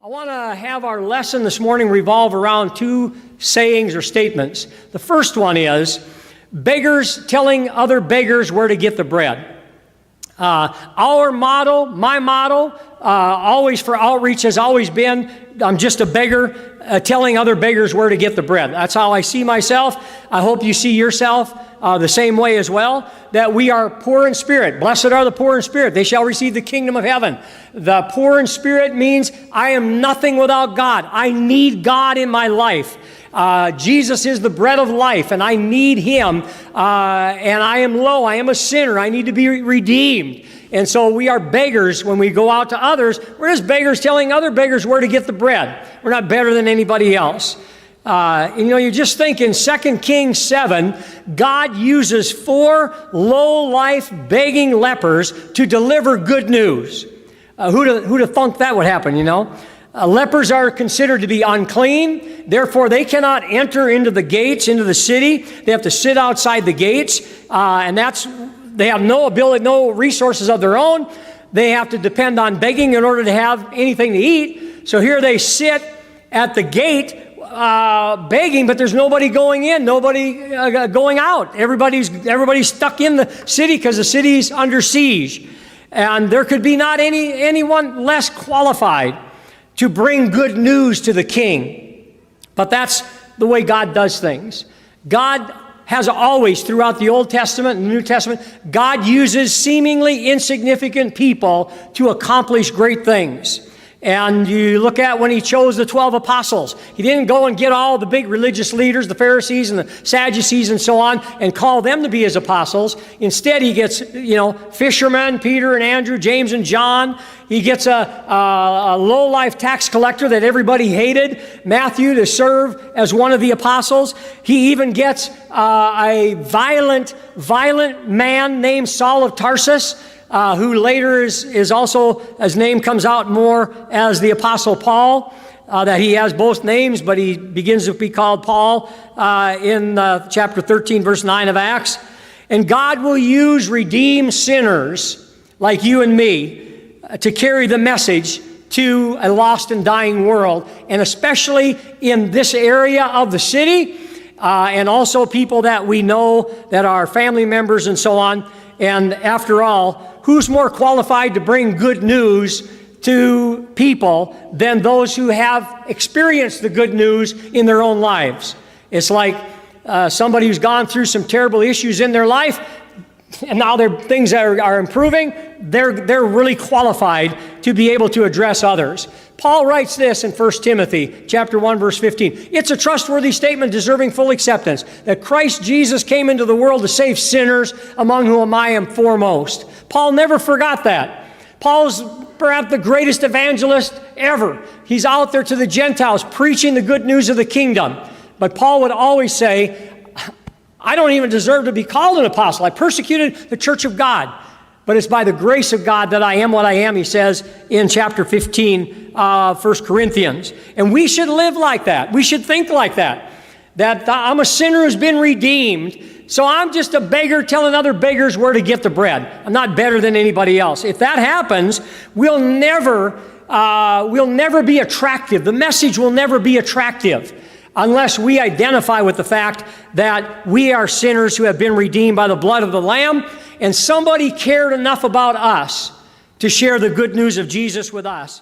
want to have our lesson this morning revolve around two sayings or statements. The first one is, beggars telling other beggars where to get the bread. Our motto, my motto, always for outreach has always been, I'm just a beggar telling other beggars where to get the bread. That's how I see myself. I hope you see yourself the same way as well, that we are poor in spirit. Blessed are the poor in spirit. They shall receive the kingdom of heaven. The poor in spirit means I am nothing without God. I need God in my life. Jesus is the bread of life, and I need Him, and I am low. I am a sinner. I need to be redeemed. And so we are beggars when we go out to others. We're just beggars telling other beggars where to get the bread. We're not better than anybody else. You just think in 2 Kings 7, God uses 4 low-life begging lepers to deliver good news. Who'd have thunk that would happen, you know? Lepers are considered to be unclean, therefore they cannot enter into the gates, into the city. They have to sit outside the gates, and they have no ability, no resources of their own. They have to depend on begging in order to have anything to eat. So here they sit at the gate begging, but there's nobody going in, nobody going out. Everybody's stuck in the city because the city's under siege. And there could be not anyone less qualified to bring good news to the king. But that's the way God does things. God has always, throughout the Old Testament and the New Testament, God uses seemingly insignificant people to accomplish great things. And you look at when He chose the 12 apostles. He didn't go and get all the big religious leaders, the Pharisees and the Sadducees and so on, and call them to be His apostles. Instead, He gets, fishermen, Peter and Andrew, James and John. He gets a low-life tax collector that everybody hated, Matthew, to serve as one of the apostles. He even gets a violent man named Saul of Tarsus, who later is also, his name comes out more as the Apostle Paul, that he has both names, but he begins to be called Paul in chapter 13, verse 9 of Acts. And God will use redeemed sinners like you and me to carry the message to a lost and dying world, and especially in this area of the city, and also people that we know that are family members and so on. And after all, who's more qualified to bring good news to people than those who have experienced the good news in their own lives? It's like somebody who's gone through some terrible issues in their life, and now things are improving. They're really qualified to be able to address others. Paul writes this in 1 Timothy chapter 1, verse 15. It's a trustworthy statement deserving full acceptance, that Christ Jesus came into the world to save sinners, among whom I am foremost. Paul never forgot that. Paul's perhaps the greatest evangelist ever. He's out there to the Gentiles preaching the good news of the kingdom. But Paul would always say, I don't even deserve to be called an apostle. I persecuted the church of God. But it's by the grace of God that I am what I am, he says in chapter 15, 1 Corinthians. And we should live like that. We should think like that. That I'm a sinner who's been redeemed, so I'm just a beggar telling other beggars where to get the bread. I'm not better than anybody else. If that happens, we'll never be attractive. The message will never be attractive unless we identify with the fact that we are sinners who have been redeemed by the blood of the Lamb, and somebody cared enough about us to share the good news of Jesus with us.